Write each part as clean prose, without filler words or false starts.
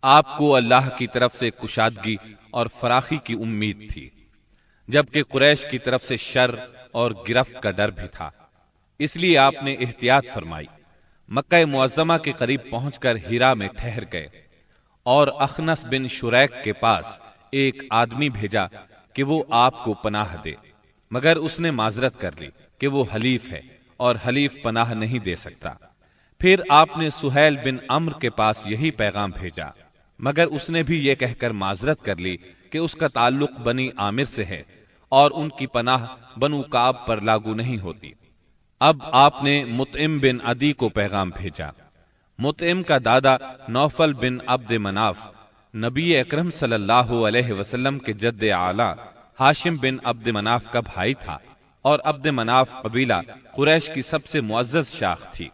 آپ کو اللہ کی طرف سے کشادگی اور فراخی کی امید تھی، جبکہ قریش کی طرف سے شر اور گرفت کا ڈر بھی تھا، اس لیے آپ نے احتیاط فرمائی۔ مکہ معظمہ کے قریب پہنچ کر ہیرا میں ٹھہر گئے اور اخنس بن شریک کے پاس ایک آدمی بھیجا کہ وہ آپ کو پناہ دے، مگر اس نے معذرت کر لی کہ وہ حلیف ہے اور حلیف پناہ نہیں دے سکتا۔ پھر آپ نے سہیل بن عمرو کے پاس یہی پیغام بھیجا، مگر اس نے بھی یہ کہہ کر معذرت کر لی کہ اس کا تعلق بنی عامر سے ہے اور ان کی پناہ بنو کعب پر لاگو نہیں ہوتی۔ اب آپ نے مطعم بن عدی کو پیغام بھیجا۔ مطعم کا دادا نوفل بن عبد مناف نبی اکرم صلی اللہ علیہ وسلم کے جد اعلیٰ ہاشم بن عبد مناف کا بھائی تھا، اور عبد مناف قبیلہ قریش کی سب سے معزز شاخ تھی۔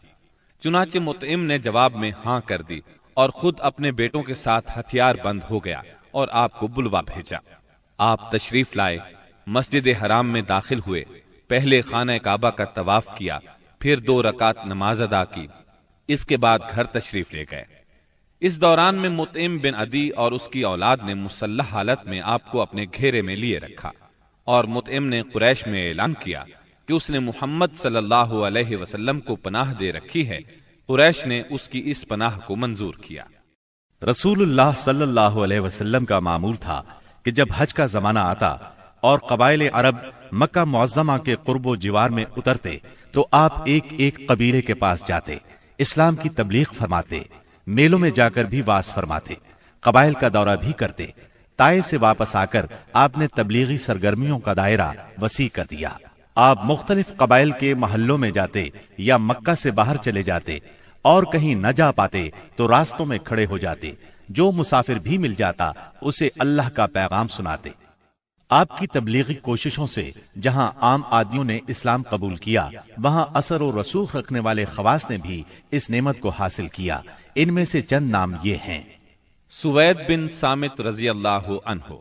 چنانچہ مطعم نے جواب میں ہاں کر دی اور خود اپنے بیٹوں کے ساتھ ہتھیار بند ہو گیا اور آپ کو بلوا بھیجا۔ آپ تشریف لائے، مسجد حرام میں داخل ہوئے، پہلے خانہ کعبہ کا طواف کیا، پھر 2 رکعت نماز ادا کی، اس کے بعد گھر تشریف لے گئے۔ اس دوران میں مطعم بن عدی اور اس کی اولاد نے مسلح حالت میں آپ کو اپنے گھیرے میں لیے رکھا، اور مطعم نے قریش میں اعلان کیا کہ اس نے محمد صلی اللہ علیہ وسلم کو پناہ دے رکھی ہے۔ قریش نے اس کی اس پناہ کو منظور کیا۔ رسول اللہ صلی اللہ علیہ وسلم کا معمول تھا کہ جب حج کا زمانہ آتا اور قبائل عرب مکہ معظمہ کے قرب و جوار میں اترتے تو آپ ایک ایک قبیلے کے پاس جاتے، اسلام کی تبلیغ فرماتے، میلوں میں جا کر بھی واعظ فرماتے، قبائل کا دورہ بھی کرتے۔ طائف سے واپس آ کر آپ نے تبلیغی سرگرمیوں کا دائرہ وسیع کر دیا۔ آپ مختلف قبائل کے محلوں میں جاتے یا مکہ سے باہر چلے جاتے، اور کہیں نہ جا پاتے تو راستوں میں کھڑے ہو جاتے، جو مسافر بھی مل جاتا اسے اللہ کا پیغام سناتے۔ آپ کی تبلیغی کوششوں سے جہاں عام آدمیوں نے اسلام قبول کیا، وہاں اثر و رسوخ رکھنے والے خواص نے بھی اس نعمت کو حاصل کیا۔ ان میں سے چند نام یہ ہیں: سوید بن صامت رضی اللہ عنہ،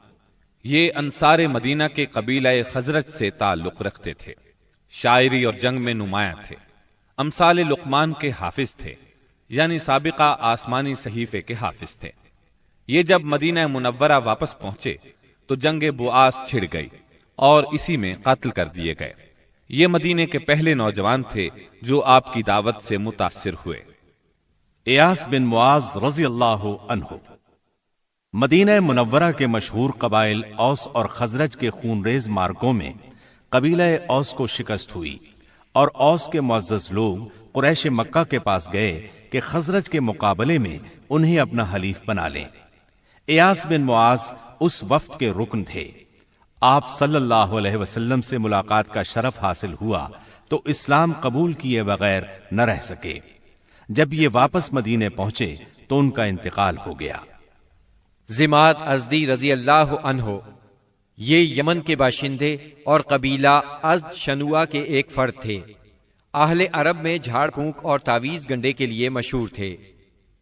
یہ انصار مدینہ کے قبیلہ خزرج سے تعلق رکھتے تھے، شاعری اور جنگ میں نمایاں تھے، امثال لقمان کے حافظ تھے، یعنی سابقہ آسمانی صحیفے کے حافظ تھے۔ یہ جب مدینہ منورہ واپس پہنچے تو جنگ بؤاس چھڑ گئی اور اسی میں قتل کر دیے گئے۔ یہ مدینے کے پہلے نوجوان تھے جو آپ کی دعوت سے متاثر ہوئے۔ ایاس بن معاذ رضی اللہ عنہ، مدینہ منورہ کے مشہور قبائل اوس اور خزرج کے خونریز مارکوں میں قبیلہ اوس کو شکست ہوئی، اور اوس کے معزز لوگ قریش مکہ کے پاس گئے کہ خزرج کے مقابلے میں انہیں اپنا حلیف بنا لیں۔ ایاس بن معاذ اس وفد کے رکن تھے۔ آپ صلی اللہ علیہ وسلم سے ملاقات کا شرف حاصل ہوا تو اسلام قبول کیے بغیر نہ رہ سکے۔ جب یہ واپس مدینے پہنچے تو ان کا انتقال ہو گیا۔ زماد ازدی رضی اللہ عنہ، یہ یمن کے باشندے اور قبیلہ ازد شنوا کے ایک فرد تھے۔ اہل عرب میں جھاڑ پھونک اور تعویذ گنڈے کے لیے مشہور تھے۔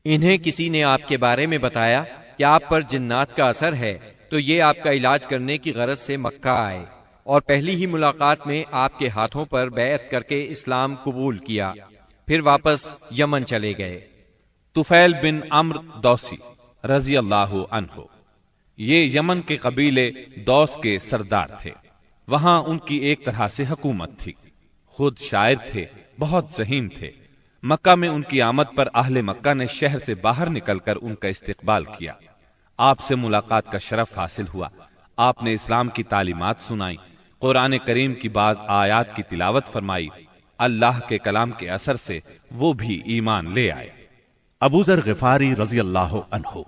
انہیں کسی نے آپ کے بارے میں بتایا کہ آپ پر جنات کا اثر ہے، تو یہ آپ کا علاج کرنے کی غرض سے مکہ آئے، اور پہلی ہی ملاقات میں آپ کے ہاتھوں پر بیعت کر کے اسلام قبول کیا، پھر واپس یمن چلے گئے۔ طفیل بن عمرو دوسی رضی اللہ عنہ، یہ یمن کے قبیلے دوس کے سردار تھے۔ وہاں ان کی ایک طرح سے حکومت تھی۔ خود شاعر تھے، بہت ذہین تھے۔ مکہ میں ان کی آمد پر اہل مکہ نے شہر سے باہر نکل کر ان کا استقبال کیا۔ آپ سے ملاقات کا شرف حاصل ہوا۔ آپ نے اسلام کی تعلیمات سنائی، قرآن کریم کی بعض آیات کی تلاوت فرمائی۔ اللہ کے کلام کے اثر سے وہ بھی ایمان لے آئے۔ ابو ذر غفاری رضی اللہ عنہ،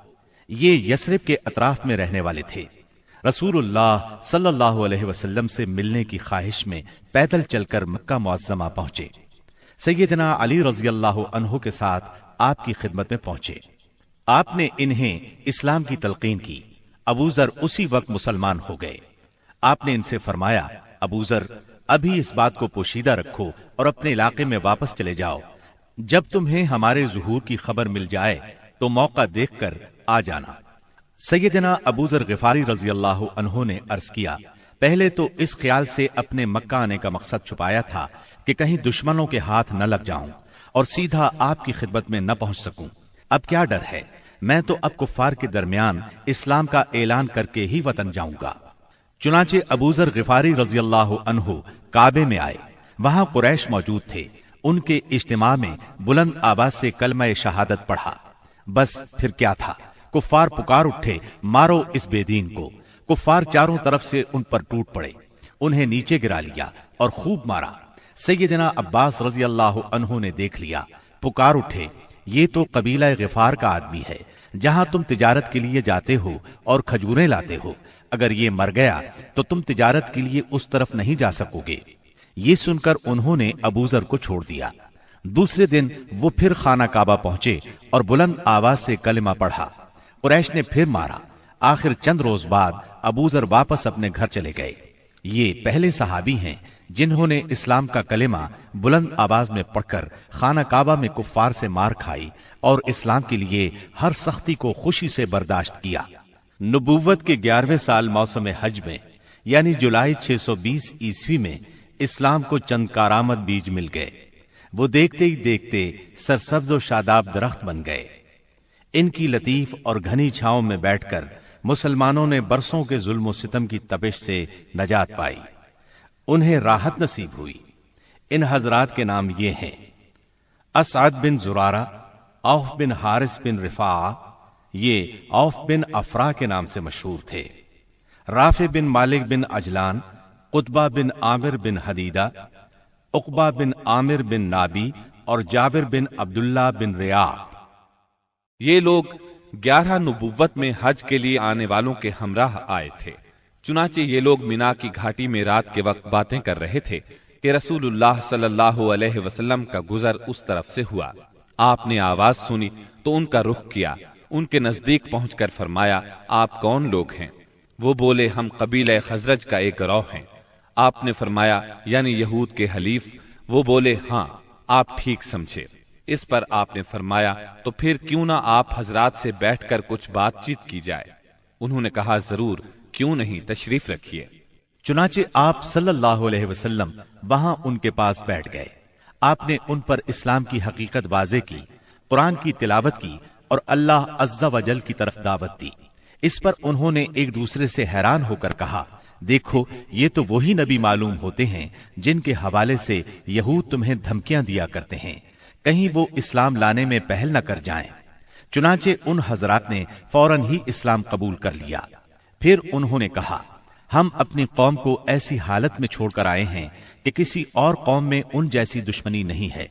یہ یثرب کے اطراف میں رہنے والے تھے۔ رسول اللہ صلی اللہ علیہ وسلم سے ملنے کی خواہش میں پیدل چل کر مکہ معظمہ پہنچے۔ سیدنا علی رضی اللہ عنہ کے ساتھ آپ کی خدمت میں پہنچے۔ آپ نے انہیں اسلام کی تلقین کی۔ ابو ذر اسی وقت مسلمان ہو گئے۔ آپ نے ان سے فرمایا، ابو ذر، ابھی اس بات کو پوشیدہ رکھو اور اپنے علاقے میں واپس چلے جاؤ۔ جب تمہیں ہمارے ظہور کی خبر مل جائے تو موقع دیکھ کر آ جانا۔ سیدنا ابو ذر غفاری رضی اللہ عنہ نے عرض کیا، پہلے تو اس خیال سے اپنے مکہ آنے کا مقصد چھپایا تھا کہ کہیں دشمنوں کے ہاتھ نہ لگ جاؤں اور سیدھا آپ کی خدمت میں نہ پہنچ سکوں۔ اب کیا ڈر ہے؟ میں تو اب کفار کے درمیان اسلام کا اعلان کر کے ہی وطن جاؤں گا۔ چنانچہ ابو ذر غفاری رضی اللہ عنہ کعبے میں آئے، وہاں قریش موجود تھے۔ ان کے اجتماع میں بلند آواز سے کلمہ شہادت پڑھا۔ بس پھر کیا تھا، کفار پکار اٹھے، مارو اس بے دین کو۔ کفار چاروں طرف سے ان پر ٹوٹ پڑے، انہیں نیچے گرا لیا اور خوب مارا۔ سیدنا عباس رضی اللہ عنہ نے دیکھ لیا، پکار اٹھے، یہ تو قبیلہ غفار کا آدمی ہے، جہاں تم تجارت کے لیے جاتے ہو اور کھجوریں لاتے ہو، اگر یہ مر گیا تو تم تجارت کے لیے اس طرف نہیں جا سکو گے۔ یہ سن کر انہوں نے ابو ذر کو چھوڑ دیا۔ دوسرے دن وہ پھر خانہ کعبہ پہنچے اور بلند آواز سے کلمہ پڑھا۔ قریش نے پھر مارا۔ آخر چند روز بعد ابو ذر واپس اپنے گھر چلے گئے۔ یہ پہلے صحابی ہیں جنہوں نے اسلام کا کلمہ بلند آواز میں پڑھ کر خانہ کعبہ میں کفار سے مار کھائی اور اسلام کے لیے ہر سختی کو خوشی سے برداشت کیا۔ نبوت کے 11ویں سال موسم حج میں یعنی جولائی 620 عیسوی میں اسلام کو چند کارآمد بیج مل گئے۔ وہ دیکھتے ہی دیکھتے سرسبز و شاداب درخت بن گئے۔ ان کی لطیف اور گھنی چھاؤں میں بیٹھ کر مسلمانوں نے برسوں کے ظلم و ستم کی تپش سے نجات پائی، انہیں راحت نصیب ہوئی۔ ان حضرات کے نام یہ ہیں: اسعد بن زرارہ، اوف بن حارث بن رفاعہ، یہ اوف بن افرا کے نام سے مشہور تھے، رافع بن مالک بن عجلان، قطبہ بن عامر بن حدیدہ، عقبہ بن عامر بن نابی اور جابر بن عبداللہ بن ریاح۔ یہ لوگ 11 نبوت میں حج کے لیے آنے والوں کے ہمراہ آئے تھے۔ چنانچہ یہ لوگ مینا کی گھاٹی میں رات کے وقت باتیں کر رہے تھے کہ رسول اللہ صلی اللہ علیہ وسلم کا گزر اس طرف سے ہوا۔ آپ نے آواز سنی تو ان کا رخ کیا، ان کے نزدیک پہنچ کر فرمایا، آپ کون لوگ ہیں؟ وہ بولے، ہم قبیلہ خزرج کا ایک گروہ ہیں۔ آپ نے فرمایا، یعنی یہود کے حلیف؟ وہ بولے، ہاں، آپ ٹھیک سمجھے۔ اس پر آپ نے فرمایا، تو پھر کیوں نہ آپ حضرات سے بیٹھ کر کچھ بات چیت کی جائے؟ انہوں نے کہا، ضرور، کیوں نہیں، تشریف رکھیے۔ چنانچہ آپ صلی اللہ علیہ وسلم وہاں ان کے پاس بیٹھ گئے۔ آپ نے ان پر اسلام کی حقیقت واضح کی، قرآن کی تلاوت کی اور اللہ عز و جل کی طرف دعوت دی۔ اس پر انہوں نے ایک دوسرے سے حیران ہو کر کہا، دیکھو، یہ تو وہی نبی معلوم ہوتے ہیں جن کے حوالے سے یہود تمہیں دھمکیاں دیا کرتے ہیں، کہیں وہ اسلام لانے میں پہل نہ کر جائیں۔ چنانچہ ان حضرات نے فوراً ہی اسلام قبول کر لیا۔ پھر انہوں نے کہا، ہم اپنی قوم کو ایسی حالت میں چھوڑ کر آئے ہیں کہ کسی اور قوم میں ان جیسی دشمنی نہیں ہے،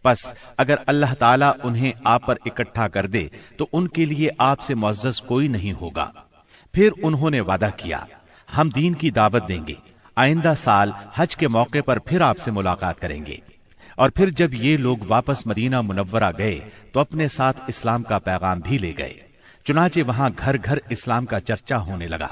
بس اگر اللہ تعالیٰ انہیں آپ پر اکٹھا کر دے تو ان کے لیے آپ سے معزز کوئی نہیں ہوگا۔ پھر انہوں نے وعدہ کیا، ہم دین کی دعوت دیں گے، آئندہ سال حج کے موقع پر پھر آپ سے ملاقات کریں گے۔ اور پھر جب یہ لوگ واپس مدینہ منورہ گئے تو اپنے ساتھ اسلام کا پیغام بھی لے گئے۔ چنانچہ وہاں گھر گھر اسلام کا چرچا ہونے لگا۔